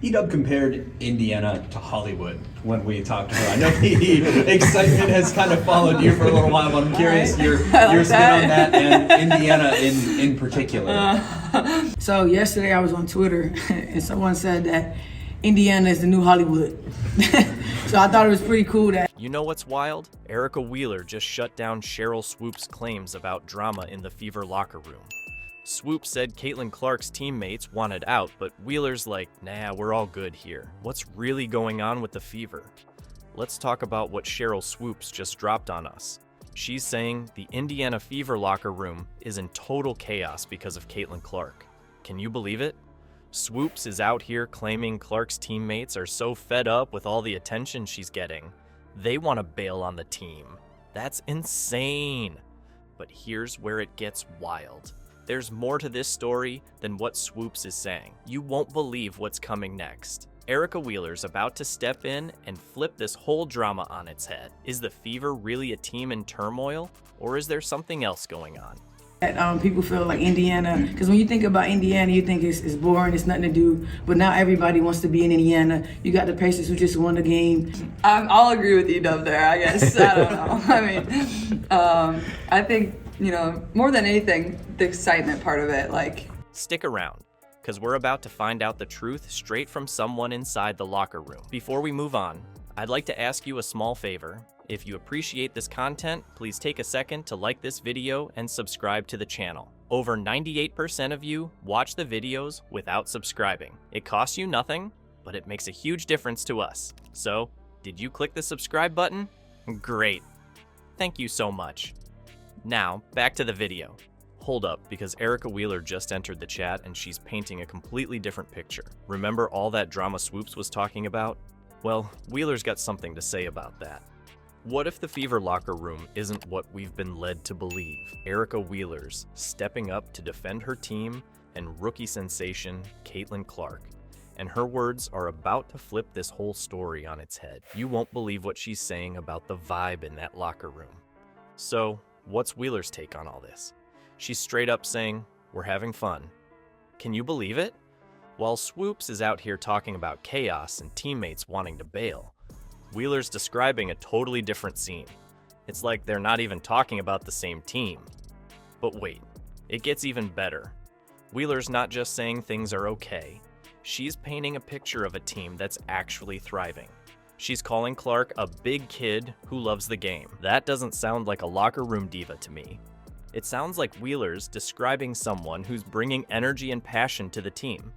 Edub compared Indiana to Hollywood when we talked to her. I know the excitement has kind of followed you for a little while, but I'm curious your spin on that and Indiana in particular. So yesterday I was on Twitter and someone said that Indiana is the new Hollywood. So I thought it was pretty cool that. You know what's wild? Erica Wheeler just shut down Sheryl Swoopes' claims about drama in the Fever locker room. Swoops said Caitlin Clark's teammates wanted out, but Wheeler's like, nah, we're all good here. What's really going on with the Fever? Let's talk about what Sheryl Swoopes just dropped on us. She's saying the Indiana Fever locker room is in total chaos because of Caitlin Clark. Can you believe it? Swoops is out here claiming Clark's teammates are so fed up with all the attention she's getting, they want to bail on the team. That's insane. But here's where it gets wild. There's more to this story than what Swoops is saying. You won't believe what's coming next. Erica Wheeler's about to step in and flip this whole drama on its head. Is the Fever really a team in turmoil, or is there something else going on? People feel like Indiana, because when you think about Indiana, you think it's boring, it's nothing to do. But now everybody wants to be in Indiana. You got the Pacers who just won the game. I'll agree with you, Dub, there, I guess. I don't know. I think, more than anything, the excitement part of it, Stick around, because we're about to find out the truth straight from someone inside the locker room. Before we move on, I'd like to ask you a small favor. If you appreciate this content, please take a second to like this video and subscribe to the channel. Over 98% of you watch the videos without subscribing. It costs you nothing, but it makes a huge difference to us. So, did you click the subscribe button? Great. Thank you so much. Now, back to the video. Hold up, because Erica Wheeler just entered the chat and she's painting a completely different picture. Remember all that drama Swoops was talking about? Well, Wheeler's got something to say about that. What if the Fever locker room isn't what we've been led to believe? Erica Wheeler's stepping up to defend her team and rookie sensation Caitlin Clark. And her words are about to flip this whole story on its head. You won't believe what she's saying about the vibe in that locker room. So, what's Wheeler's take on all this? She's straight up saying, we're having fun. Can you believe it? While Swoops is out here talking about chaos and teammates wanting to bail, Wheeler's describing a totally different scene. It's like they're not even talking about the same team. But wait, it gets even better. Wheeler's not just saying things are okay. She's painting a picture of a team that's actually thriving. She's calling Clark a big kid who loves the game. That doesn't sound like a locker room diva to me. It sounds like Wheeler's describing someone who's bringing energy and passion to the team.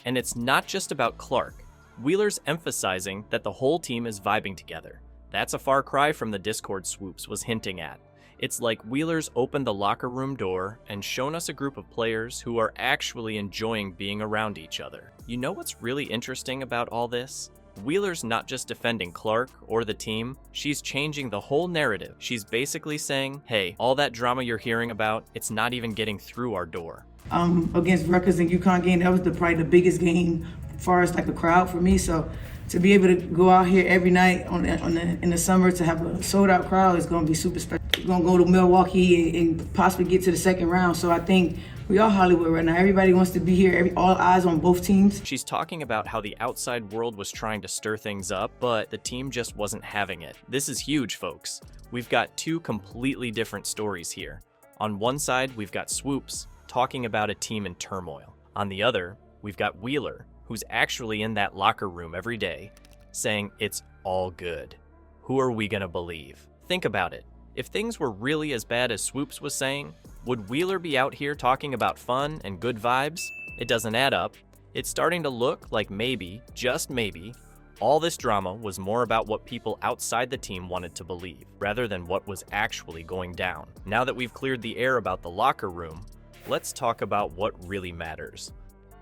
And it's not just about Clark. Wheeler's emphasizing that the whole team is vibing together. That's a far cry from the Discord Swoops was hinting at. It's like Wheeler's opened the locker room door and shown us a group of players who are actually enjoying being around each other. You know what's really interesting about all this? Wheeler's not just defending Clark or the team, she's changing the whole narrative. She's basically saying, hey, all that drama you're hearing about, it's not even getting through our door. Against Rutgers and UConn game, that was probably the biggest game as far as like a crowd for me. So to be able to go out here every night in the summer to have a sold out crowd is going to be super special. We're going to go to Milwaukee and possibly get to the second round. So I think we are Hollywood right now. Everybody wants to be here, all eyes on both teams. She's talking about how the outside world was trying to stir things up, but the team just wasn't having it. This is huge, folks. We've got two completely different stories here. On one side, we've got Swoops talking about a team in turmoil. On the other, we've got Wheeler, who's actually in that locker room every day, saying it's all good. Who are we gonna believe? Think about it. If things were really as bad as Swoops was saying, would Wheeler be out here talking about fun and good vibes? It doesn't add up. It's starting to look like maybe, just maybe, all this drama was more about what people outside the team wanted to believe, rather than what was actually going down. Now that we've cleared the air about the locker room, let's talk about what really matters.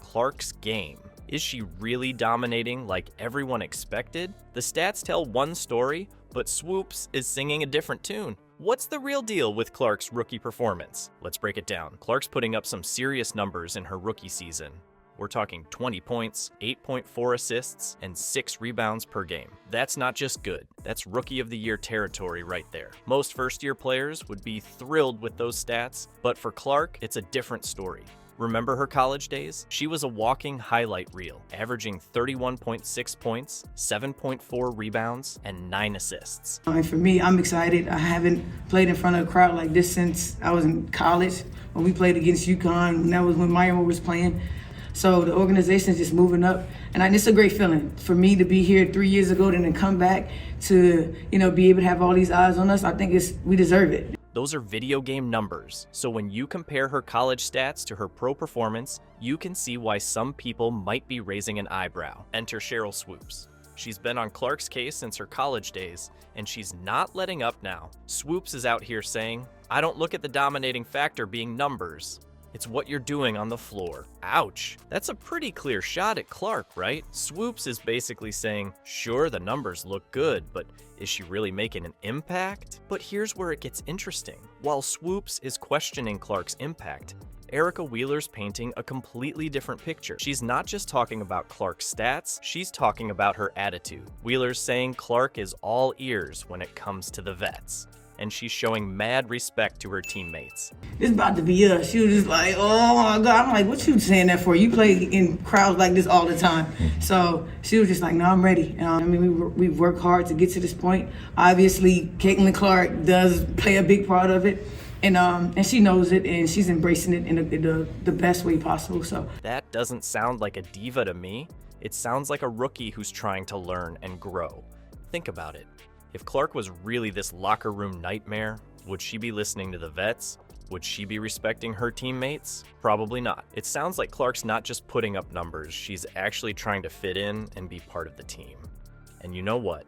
Clark's game. Is she really dominating like everyone expected? The stats tell one story, but Swoops is singing a different tune. What's the real deal with Clark's rookie performance? Let's break it down. Clark's putting up some serious numbers in her rookie season. We're talking 20 points, 8.4 assists, and 6 rebounds per game. That's not just good. That's Rookie of the Year territory right there. Most first-year players would be thrilled with those stats, but for Clark, it's a different story. Remember her college days? She was a walking highlight reel, averaging 31.6 points, 7.4 rebounds, and 9 assists. And for me, I'm excited. I haven't played in front of a crowd like this since I was in college when we played against UConn, and that was when Myron was playing. So the organization is just moving up, and it's a great feeling for me to be here 3 years ago and then come back to, be able to have all these eyes on us. I think we deserve it. Those are video game numbers, so when you compare her college stats to her pro performance, you can see why some people might be raising an eyebrow. Enter Sheryl Swoopes. She's been on Clark's case since her college days, and she's not letting up now. Swoops is out here saying, "I don't look at the dominating factor being numbers. It's what you're doing on the floor." Ouch. That's a pretty clear shot at Clark, right? Swoops is basically saying, sure, the numbers look good, but is she really making an impact? But here's where it gets interesting. While Swoops is questioning Clark's impact, Erica Wheeler's painting a completely different picture. She's not just talking about Clark's stats, she's talking about her attitude. Wheeler's saying Clark is all ears when it comes to the vets, and she's showing mad respect to her teammates. It's about to be us. She was just like, oh my God. I'm like, what you saying that for? You play in crowds like this all the time. So she was just like, no, I'm ready. We've worked hard to get to this point. Obviously, Caitlin Clark does play a big part of it. And she knows it, and she's embracing it in the best way possible. So that doesn't sound like a diva to me. It sounds like a rookie who's trying to learn and grow. Think about it. If Clark was really this locker room nightmare, would she be listening to the vets? Would she be respecting her teammates? Probably not. It sounds like Clark's not just putting up numbers, she's actually trying to fit in and be part of the team. And you know what?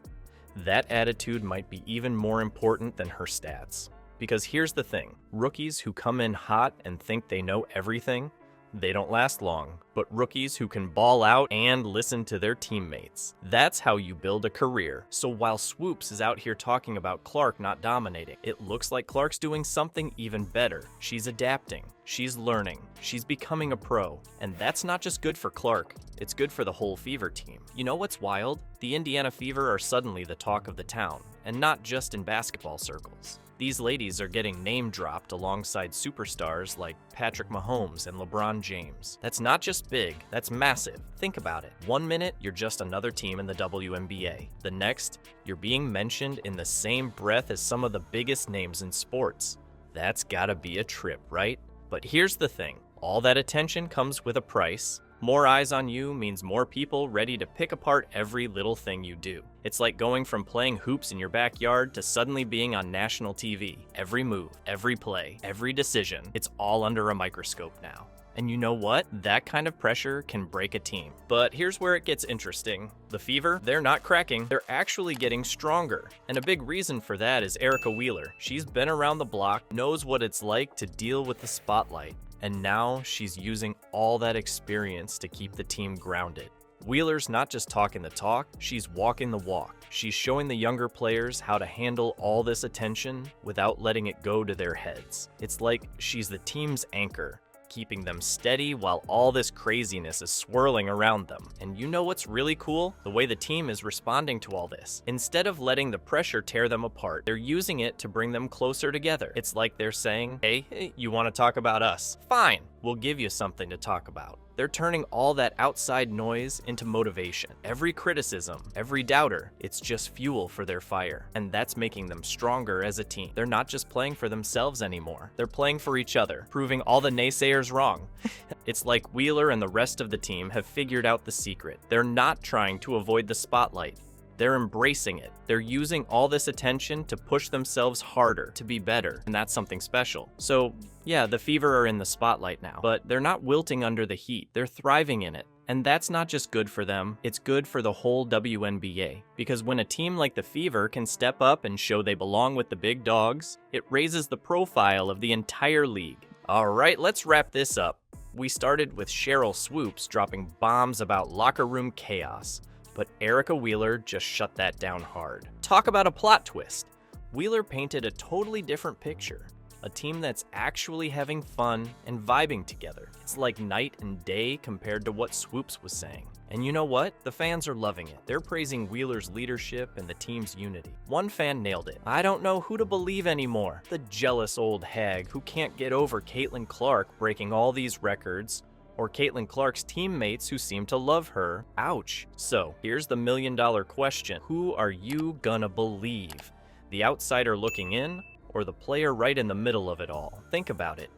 That attitude might be even more important than her stats. Because here's the thing, rookies who come in hot and think they know everything, they don't last long, but rookies who can ball out and listen to their teammates. That's how you build a career. So while Swoops is out here talking about Clark not dominating, it looks like Clark's doing something even better. She's adapting, she's learning, she's becoming a pro, and that's not just good for Clark, it's good for the whole Fever team. You know what's wild? The Indiana Fever are suddenly the talk of the town, and not just in basketball circles. These ladies are getting name-dropped alongside superstars like Patrick Mahomes and LeBron James. That's not just big, that's massive. Think about it. 1 minute, you're just another team in the WNBA. The next, you're being mentioned in the same breath as some of the biggest names in sports. That's gotta be a trip, right? But here's the thing. All that attention comes with a price. More eyes on you means more people ready to pick apart every little thing you do. It's like going from playing hoops in your backyard to suddenly being on national TV. Every move, every play, every decision, it's all under a microscope now. And you know what? That kind of pressure can break a team. But here's where it gets interesting. The Fever, they're not cracking, they're actually getting stronger. And a big reason for that is Erica Wheeler. She's been around the block, knows what it's like to deal with the spotlight. And now she's using all that experience to keep the team grounded. Wheeler's not just talking the talk, she's walking the walk. She's showing the younger players how to handle all this attention without letting it go to their heads. It's like she's the team's anchor, keeping them steady while all this craziness is swirling around them. And you know what's really cool? The way the team is responding to all this. Instead of letting the pressure tear them apart, they're using it to bring them closer together. It's like they're saying, hey, you want to talk about us? Fine, we'll give you something to talk about. They're turning all that outside noise into motivation. Every criticism, every doubter, it's just fuel for their fire. And that's making them stronger as a team. They're not just playing for themselves anymore. They're playing for each other, proving all the naysayers wrong. It's like Wheeler and the rest of the team have figured out the secret. They're not trying to avoid the spotlight. They're embracing it. They're using all this attention to push themselves harder, to be better, and that's something special. So, yeah, the Fever are in the spotlight now, but they're not wilting under the heat. They're thriving in it. And that's not just good for them, it's good for the whole WNBA. Because when a team like the Fever can step up and show they belong with the big dogs, it raises the profile of the entire league. Alright, let's wrap this up. We started with Sheryl Swoopes dropping bombs about locker room chaos. But Erica Wheeler just shut that down hard. Talk about a plot twist. Wheeler painted a totally different picture. A team that's actually having fun and vibing together. It's like night and day compared to what Swoops was saying. And you know what? The fans are loving it. They're praising Wheeler's leadership and the team's unity. One fan nailed it. "I don't know who to believe anymore. The jealous old hag who can't get over Caitlin Clark breaking all these records, or Caitlin Clark's teammates who seem to love her. Ouch." So, here's the million-dollar question. Who are you gonna believe? The outsider looking in, or the player right in the middle of it all? Think about it.